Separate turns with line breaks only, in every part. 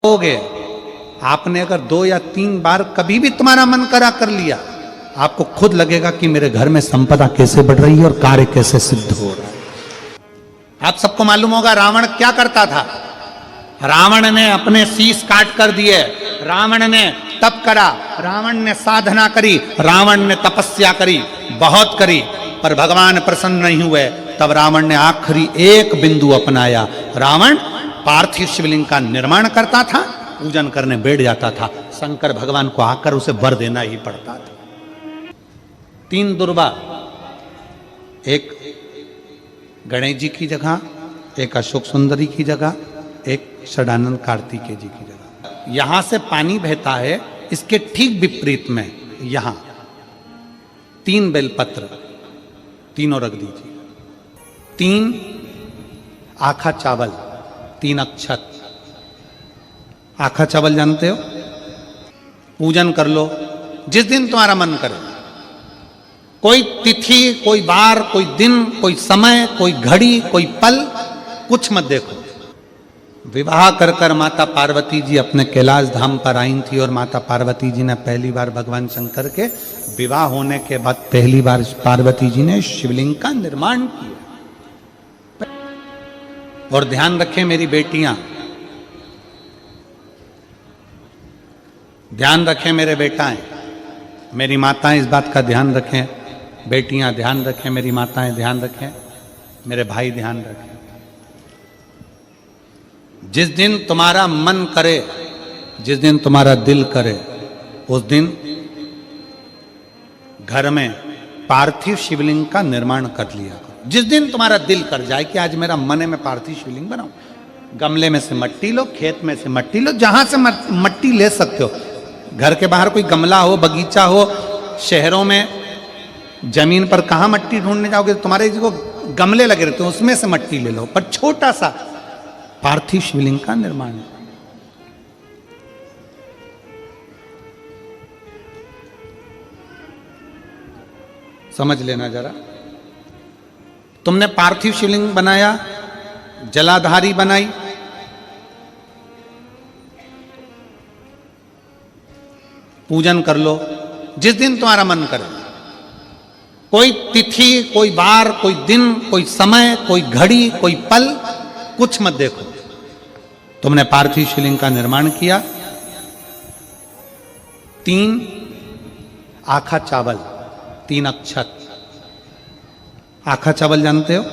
हो गए। आपने अगर 2 या 3 बार कभी भी तुम्हारा मन करा कर लिया, आपको खुद लगेगा कि मेरे घर में संपदा कैसे बढ़ रही है और कार्य कैसे सिद्ध हो रहा है। आप सबको मालूम होगा रावण क्या करता था। रावण ने अपने शीश काट कर दिए, रावण ने तप करा, रावण ने साधना करी, रावण ने तपस्या करी, बहुत करी, पर भगवान प्रसन्न नहीं हुए। तब रावण ने आखिरी एक बिंदु अपनाया। रावण पार्थिव शिवलिंग का निर्माण करता था, पूजन करने बैठ जाता था। शंकर भगवान को आकर उसे वर देना ही पड़ता था। 3 दुर्गा, एक गणेश जी की जगह, एक अशोक सुंदरी की जगह, एक षडानंद कार्तिकेय जी की जगह। यहां से पानी बहता है, इसके ठीक विपरीत में यहां 3 बेलपत्र, तीनों रख दीजिए। 3 आखा चावल, 3 अक्षत। आखा चावल जानते हो? पूजन कर लो जिस दिन तुम्हारा मन करे। कोई तिथि, कोई बार, कोई दिन, कोई समय, कोई घड़ी, कोई पल, कुछ मत देखो। विवाह कर कर माता पार्वती जी अपने कैलाश धाम पर आई थी और माता पार्वती जी ने पहली बार भगवान शंकर के विवाह होने के बाद पहली बार पार्वती जी ने शिवलिंग का निर्माण किया। और ध्यान रखें मेरी बेटियां, ध्यान रखें मेरे बेटाएं, मेरी माताएं इस बात का ध्यान रखें, बेटियां ध्यान रखें, मेरी माताएं ध्यान रखें, मेरे भाई ध्यान रखें। जिस दिन तुम्हारा मन करे, जिस दिन तुम्हारा दिल करे, उस दिन घर में पार्थिव शिवलिंग का निर्माण कर लिया करो। जिस दिन तुम्हारा दिल कर जाए कि आज मेरा मन है मैं पार्थिव शिवलिंग बनाऊं, गमले में से मट्टी लो, खेत में से मट्टी लो, जहां से मट्टी ले सकते हो। घर के बाहर कोई गमला हो, बगीचा हो, शहरों में जमीन पर कहां मट्टी ढूंढने जाओगे? तुम्हारे जो गमले लगे रहते हैं उसमें से मट्टी ले लो, पर छोटा सा पार्थिव शिवलिंग का निर्माण। समझ लेना जरा, तुमने पार्थिव शिवलिंग बनाया, जलाधारी बनाई, पूजन कर लो जिस दिन तुम्हारा मन करे। कोई तिथि, कोई बार, कोई दिन, कोई समय, कोई घड़ी, कोई पल, कुछ मत देखो। तुमने पार्थिव शिवलिंग का निर्माण किया। 3 आखा चावल, 3 अक्षत। आखा चावल जानते हो?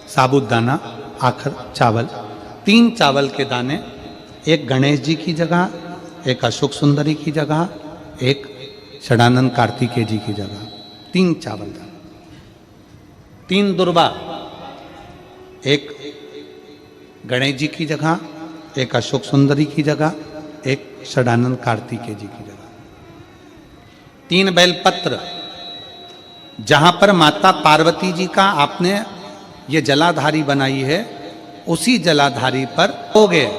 साबूदाना, आखर चावल। 3 चावल के दाने, एक गणेश जी की जगह, एक अशोक सुंदरी की जगह, एक षडानंद कार्तिकेय जी की जगह। 3 चावल दाने। 3 दुर्गा, एक गणेश जी की जगह, एक अशोक सुंदरी की जगह, एक षडानंद कार्तिकेय जी की जगह। 3 बेलपत्र, जहां पर माता पार्वती जी का आपने ये जलाधारी बनाई है, उसी जलाधारी पर हो गए।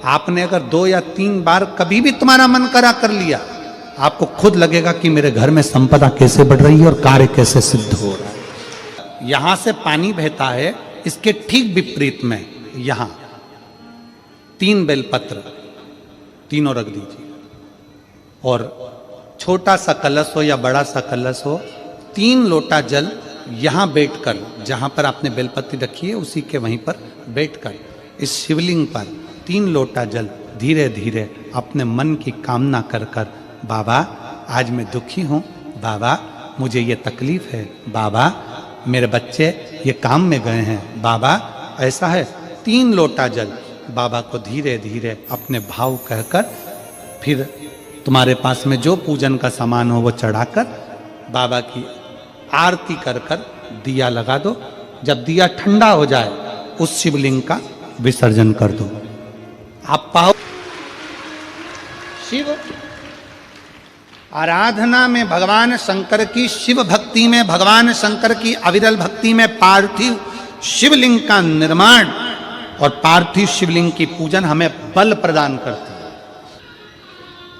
आपने अगर 2 या 3 बार कभी भी तुम्हारा मन करा कर लिया, आपको खुद लगेगा कि मेरे घर में संपदा कैसे बढ़ रही है और कार्य कैसे सिद्ध हो रहा है। यहां से पानी बहता है, इसके ठीक विपरीत में यहां 3 बेलपत्र, तीनों रख दीजिए। और छोटा सा कलश हो या बड़ा सा कलश हो, 3 लोटा जल यहां बैठकर, जहां पर आपने बेलपत्ती रखी है उसी के वहीं पर बैठकर इस शिवलिंग पर 3 लोटा जल धीरे धीरे अपने मन की कामना कर कर, बाबा आज मैं दुखी हूं, बाबा मुझे ये तकलीफ है, बाबा मेरे बच्चे ये काम में गए हैं, बाबा ऐसा है। 3 लोटा जल बाबा को धीरे धीरे अपने भाव कहकर, फिर तुम्हारे पास में जो पूजन का सामान हो वो चढ़ाकर बाबा की आरती कर कर दिया लगा दो। जब दिया ठंडा हो जाए उस शिवलिंग का विसर्जन कर दो। आप पाओ शिव आराधना में भगवान शंकर की, शिव भक्ति में भगवान शंकर की अविरल भक्ति में पार्थिव शिवलिंग का निर्माण और पार्थिव शिवलिंग की पूजन हमें बल प्रदान करती है।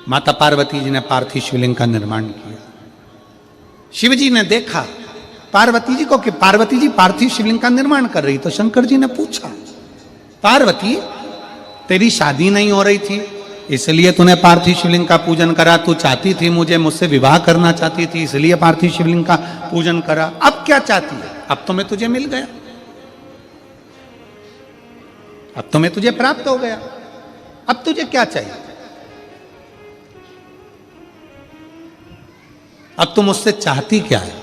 माता पार्वती जी ने पार्थिव शिवलिंग का निर्माण किया। शिव जी ने देखा पार्वती जी को कि पार्वती जी पार्थिव शिवलिंग का निर्माण कर रही, तो शंकर जी ने पूछा, पार्वती तेरी शादी नहीं हो रही थी इसलिए तूने पार्थिव शिवलिंग का पूजन करा, तू चाहती थी मुझसे विवाह करना चाहती थी इसलिए पार्थिव शिवलिंग का पूजन करा। अब क्या चाहती है? अब तो मैं तुझे मिल गया, अब तो मैं तुझे प्राप्त हो गया, अब तुझे क्या चाहिए? अब तुम मुझसे चाहती क्या है?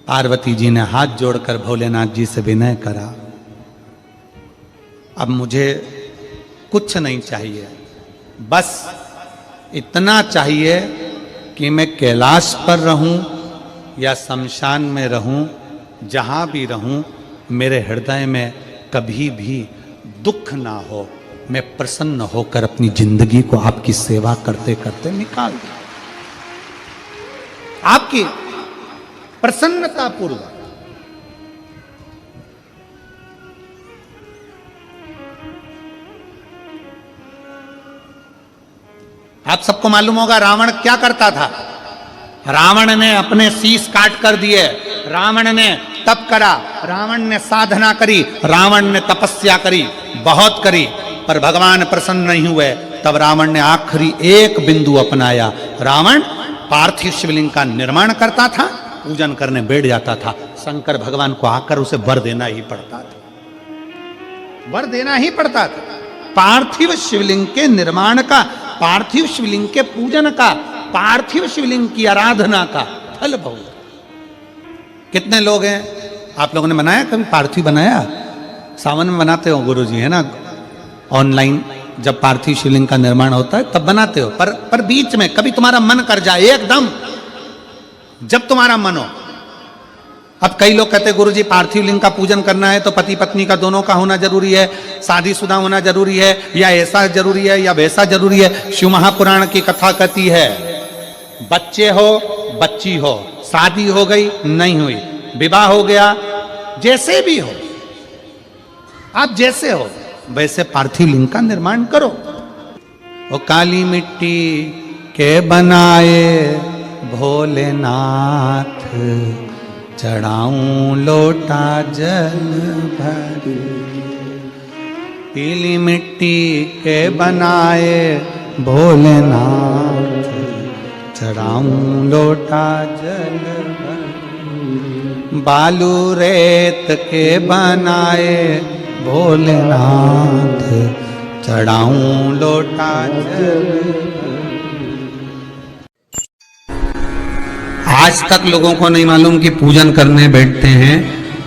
पार्वती जी ने हाथ जोड़कर भोलेनाथ जी से विनय करा, अब मुझे कुछ नहीं चाहिए, बस इतना चाहिए कि मैं कैलाश पर रहूं या शमशान में रहूं, जहां भी रहूं मेरे हृदय में कभी भी दुख ना हो, मैं प्रसन्न होकर अपनी जिंदगी को आपकी सेवा करते करते निकाल दूं, आपकी प्रसन्नता पूर्वक। आप सबको मालूम होगा रावण क्या करता था। रावण ने अपने शीश काट कर दिए, रावण ने तप करा, रावण ने साधना करी, रावण ने तपस्या करी, बहुत करी, पर भगवान प्रसन्न नहीं हुए। तब रावण ने आखिरी एक बिंदु अपनाया। रावण पार्थिव शिवलिंग का निर्माण करता था, पूजन करने बैठ जाता था। शंकर भगवान को आकर उसे वर देना ही पड़ता था, वर देना ही पड़ता था। पार्थिव शिवलिंग के निर्माण का, पार्थिव शिवलिंग के पूजन का, पार्थिव शिवलिंग की आराधना का फल बहुत। कितने लोग हैं? आप लोगों ने बनाया कभी पार्थिव? बनाया? सावन में बनाते हो गुरुजी, है ना? ऑनलाइन जब पार्थिव शिवलिंग का निर्माण होता है तब बनाते हो, पर बीच में कभी तुम्हारा मन कर जाए, एकदम जब तुम्हारा मन हो। अब कई लोग कहते हैं गुरुजी पार्थिव लिंग का पूजन करना है तो पति पत्नी का दोनों का होना जरूरी है, शादीशुदा होना जरूरी है, या ऐसा जरूरी है या वैसा जरूरी है। शिव महापुराण की कथा कहती है बच्चे हो बच्ची हो, शादी हो गई नहीं हुई, विवाह हो गया, जैसे भी हो, आप जैसे हो वैसे पार्थिव लिंग का निर्माण करो। वो काली मिट्टी के बनाए भोलेनाथ, चढ़ाऊं लोटा जल भर। पीली मिट्टी के बनाए भोलेनाथ, चढ़ाऊं लोटा जल भर। बालू रेत के बनाए भोलेनाथ, चढ़ाऊं लोटा जल भर। आज तक लोगों को नहीं मालूम कि पूजन करने बैठते हैं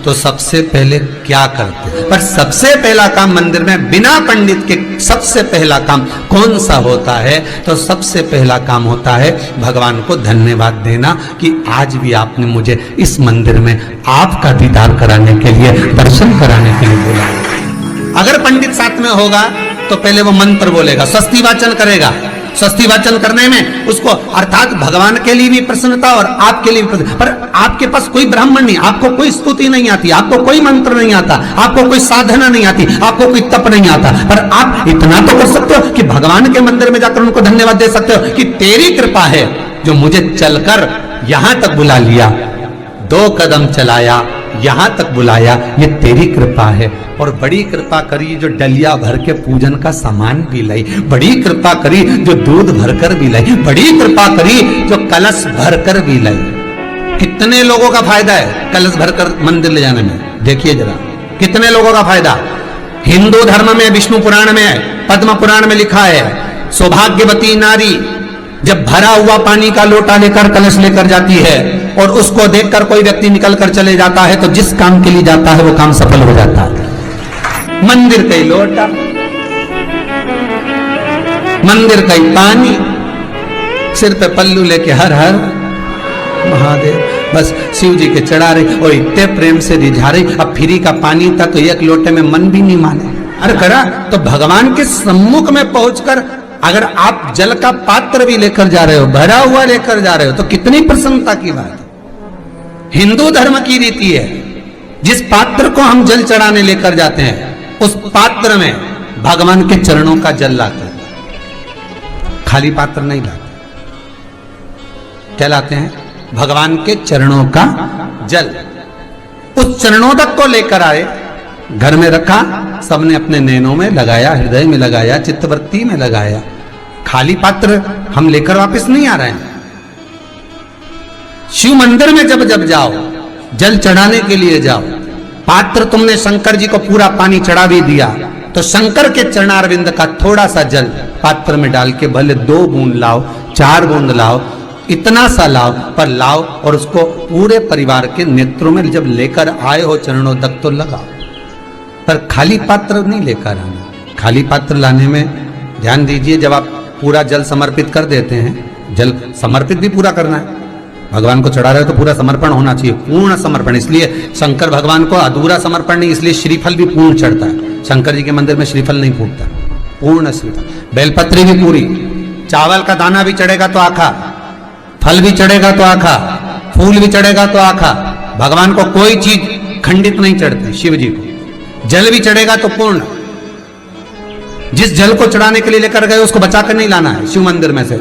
तो सबसे पहले क्या करते हैं। पर सबसे पहला काम मंदिर में बिना पंडित के सबसे पहला काम कौन सा होता है? तो सबसे पहला काम होता है भगवान को धन्यवाद देना कि आज भी आपने मुझे इस मंदिर में आपका दीदार कराने के लिए, दर्शन कराने के लिए बोला। अगर पंडित साथ में होगा तो पहले वो मंत्र बोलेगा, स्वस्ति वाचन करेगा। स्वस्ति वाचन करने में उसको अर्थात भगवान के लिए भी प्रसन्नता और आपके लिए भी प्रसन्नता। पर आपके पास कोई ब्राह्मण नहीं, आपको कोई स्तुति नहीं आती, आपको कोई मंत्र नहीं आता, आपको कोई साधना नहीं आती, आपको कोई तप नहीं आता, पर आप इतना तो कर सकते हो कि भगवान के मंदिर में जाकर उनको धन्यवाद दे सकते हो कि तेरी कृपा है जो मुझे चलकर यहां तक बुला लिया, 2 कदम चलाया, यहां तक बुलाया, ये तेरी कृपा है। और बड़ी कृपा करी जो डलिया भर के पूजन का सामान भी लाई, बड़ी कृपा करी जो दूध भरकर भी लाई, बड़ी कृपा करी जो कलश भरकर भी लाई। कितने लोगों का फायदा है कलश भरकर मंदिर ले जाने में? देखिए जरा कितने लोगों का फायदा। हिंदू धर्म में विष्णु पुराण में, पद्म पुराण में लिखा है, सौभाग्यवती नारी जब भरा हुआ पानी का लोटा लेकर कलश लेकर जाती है और उसको देखकर कोई व्यक्ति निकल कर चले जाता है तो जिस काम के लिए जाता है वो काम सफल हो जाता है। मंदिर का ही लोटा, मंदिर का ही पानी, सिर पे पल्लू लेके हर हर महादेव, बस शिव जी के चढ़ा रही और इतने प्रेम से रिझा रही। अब फ्री का पानी था तो एक लोटे में मन भी नहीं माने। अरे करा तो भगवान के सम्मुख में पहुंचकर अगर आप जल का पात्र भी लेकर जा रहे हो, भरा हुआ लेकर जा रहे हो, तो कितनी प्रसन्नता की बात है। हिंदू धर्म की रीति है, जिस पात्र को हम जल चढ़ाने लेकर जाते हैं उस पात्र में भगवान के चरणों का जल लाते हैं, खाली पात्र नहीं लाते। क्या लाते हैं? भगवान के चरणों का जल। उस चरणोदक को लेकर आए, घर में रखा, सबने अपने नैनों में लगाया, हृदय में लगाया, चित्तवृत्ति में लगाया। खाली पात्र हम लेकर वापस नहीं आ रहे हैं। शिव मंदिर में जब जब जाओ, जल चढ़ाने के लिए जाओ, पात्र तुमने शंकर जी को पूरा पानी चढ़ा भी दिया, तो शंकर के चरणारविंद का थोड़ा सा जल पात्र में डाल के भले 2 बूंद लाओ, 4 बूंद लाओ, इतना सा लाओ, पर लाओ और उसको पूरे परिवार के नेत्रों में जब लेकर आए हो चरणों तक तो लगाओ। पर खाली पात्र नहीं लेकर आना। खाली पात्र लाने में ध्यान दीजिए, जब आप पूरा जल समर्पित कर देते हैं, जल समर्पित भी पूरा करना है, भगवान को चढ़ा रहे हो तो पूरा समर्पण होना चाहिए, पूर्ण समर्पण। इसलिए शंकर भगवान को अधूरा समर्पण नहीं, इसलिए श्रीफल भी पूर्ण चढ़ता है। शंकर जी के मंदिर में श्रीफल नहीं फूटता, पूर्ण श्रीफल। बेलपत्री भी पूरी, चावल का दाना भी चढ़ेगा तो आखा, फल भी चढ़ेगा तो आखा, फूल भी चढ़ेगा तो आखा। भगवान को कोई चीज खंडित नहीं चढ़ती, शिव जी को। जल भी चढ़ेगा तो पूर्ण। जिस जल को चढ़ाने के लिए लेकर गए उसको बचा कर नहीं लाना है शिव मंदिर में से।